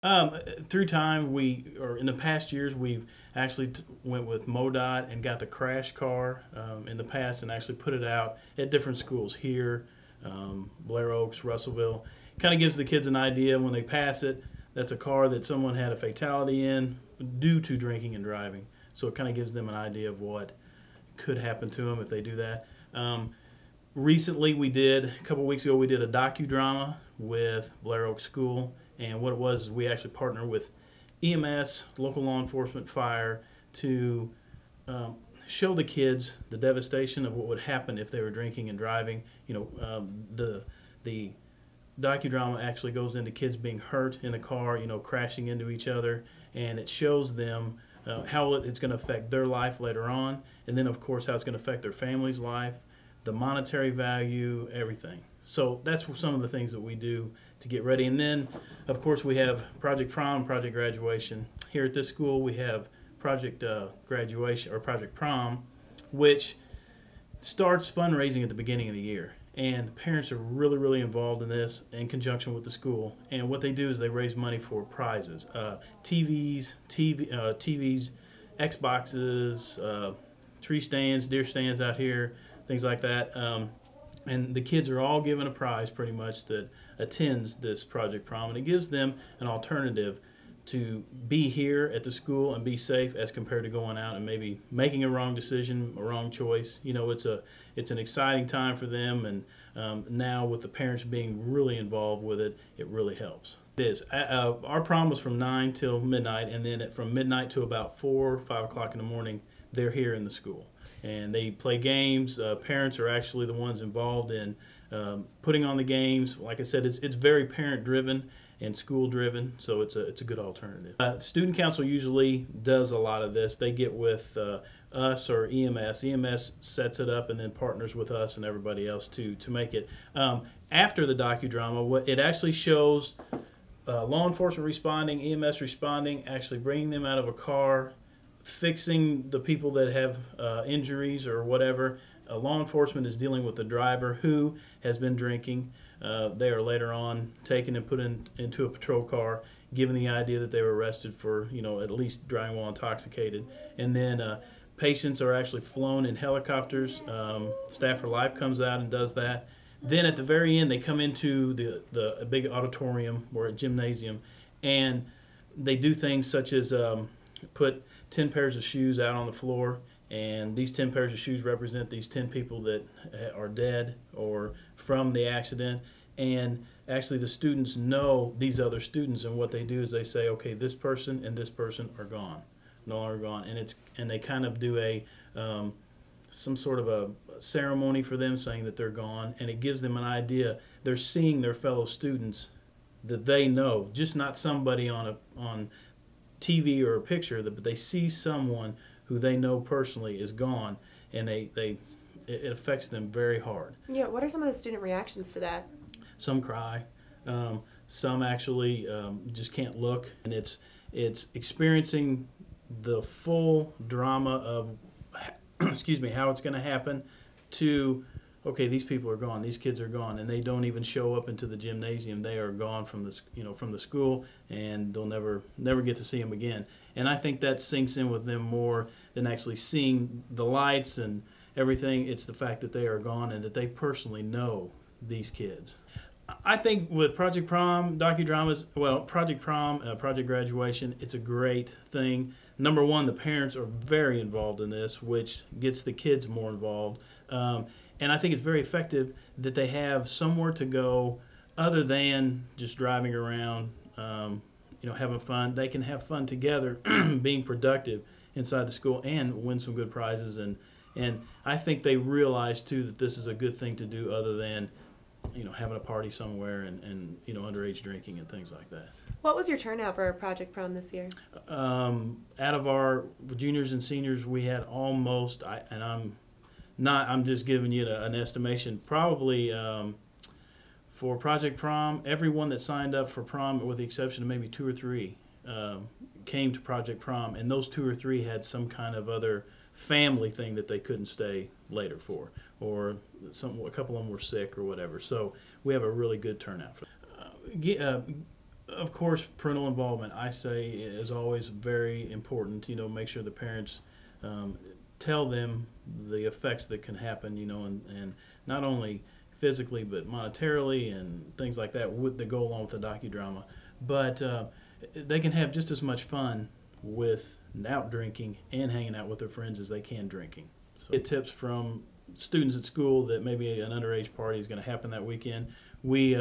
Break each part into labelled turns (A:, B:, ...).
A: Through time, or in the past years, we've actually went with MoDOT and got the crash car in the past and actually put it out at different schools here, Blair Oaks, Russellville. Kind of gives the kids an idea when they pass it. That's a car that someone had a fatality in due to drinking and driving. So it kind of gives them an idea of what could happen to them if they do that. Recently, a couple weeks ago, we did a docudrama with Blair Oaks School, and what it was is we actually partnered with EMS, local law enforcement, fire, to show the kids the devastation of what would happen if they were drinking and driving. The docudrama actually goes into kids being hurt in the car, crashing into each other, and it shows them how it's going to affect their life later on, and then of course how it's going to affect their family's life, the monetary value, everything. So that's some of the things that we do to get ready. And then, of course, we have Project Prom, Project Graduation. Here at this school, we have Project Graduation or Project Prom, which starts fundraising at the beginning of the year. And the parents are really, really involved in this in conjunction with the school. And what they do is they raise money for prizes, TVs, Xboxes, tree stands, deer stands out here, things like that. And the kids are all given a prize pretty much that attends this Project Prom, and it gives them an alternative to be here at the school and be safe as compared to going out and maybe making a wrong decision, a wrong choice. It's an exciting time for them, and now with the parents being really involved with it, it really helps. It is. Our prom was from 9 till midnight, and then from midnight to about 4 or 5 o'clock in the morning, they're here in the school. And they play games. Parents are actually the ones involved in putting on the games. Like I said, it's very parent-driven and school-driven, so it's a good alternative. Student Council usually does a lot of this. They get with us or EMS. EMS sets it up and then partners with us and everybody else to make it. After the docudrama, it actually shows law enforcement responding, EMS responding, actually bringing them out of a car, fixing the people that have injuries or whatever. Law enforcement is dealing with the driver who has been drinking. They are later on taken and put into a patrol car, given the idea that they were arrested for, at least driving while intoxicated. And then patients are actually flown in helicopters. Staff for Life comes out and does that. Then at the very end, they come into the big auditorium or a gymnasium, and they do things such as put 10 pairs of shoes out on the floor, and these 10 pairs of shoes represent these 10 people that are dead or from the accident. And actually the students know these other students, and what they do is they say, okay, this person and this person are gone, no longer gone. And they kind of do some sort of a ceremony for them saying that they're gone, and it gives them an idea. They're seeing their fellow students that they know, just not somebody on TV or a picture, but they see someone who they know personally is gone, and it affects them very hard.
B: Yeah, what are some of the student reactions to that?
A: Some cry, some actually just can't look, and it's experiencing the full drama of excuse me, how it's going to happen to, okay, these people are gone, these kids are gone, and they don't even show up into the gymnasium. They are gone from the school, and they'll never get to see them again. And I think that sinks in with them more than actually seeing the lights and everything. It's the fact that they are gone and that they personally know these kids. I think with Project Prom, docudramas, Project Prom, Project Graduation, it's a great thing. Number one, the parents are very involved in this, which gets the kids more involved. And I think it's very effective that they have somewhere to go other than just driving around, having fun. They can have fun together, being productive inside the school, and win some good prizes. And I think they realize, too, that this is a good thing to do other than having a party somewhere and underage drinking and things like that.
B: What was your turnout for Project Prom this year?
A: Out of our juniors and seniors, we had almost, I'm just giving you an estimation, probably for Project Prom, everyone that signed up for prom, with the exception of maybe 2 or 3, came to Project Prom, and those 2 or 3 had some kind of other family thing that they couldn't stay later for, or a couple of them were sick or whatever. So we have a really good turnout. Of course, parental involvement, I say, is always very important. Make sure the parents tell them the effects that can happen, and not only physically but monetarily and things like that that go along with the docudrama. But they can have just as much fun with out drinking and hanging out with their friends as they can drinking. So get tips from students at school that maybe an underage party is going to happen that weekend. We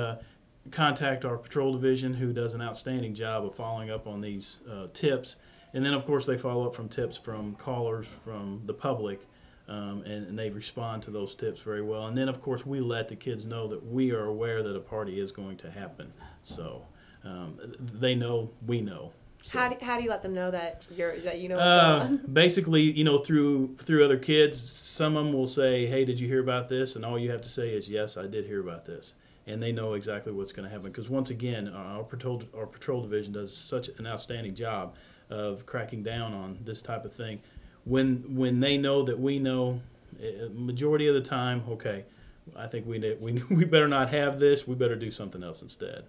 A: contact our patrol division, who does an outstanding job of following up on these tips. And then, of course, they follow up from tips from callers from the public, and they respond to those tips very well. And then, of course, we let the kids know that we are aware that a party is going to happen. So they know, we know. So,
B: how do you let them know that you know what's going on?
A: Basically, through other kids. Some of them will say, "Hey, did you hear about this?" And all you have to say is, "Yes, I did hear about this." And they know exactly what's going to happen. Because once again, our patrol division does such an outstanding job of cracking down on this type of thing. When they know that we know, majority of the time, okay, I think we better not have this. We better do something else instead.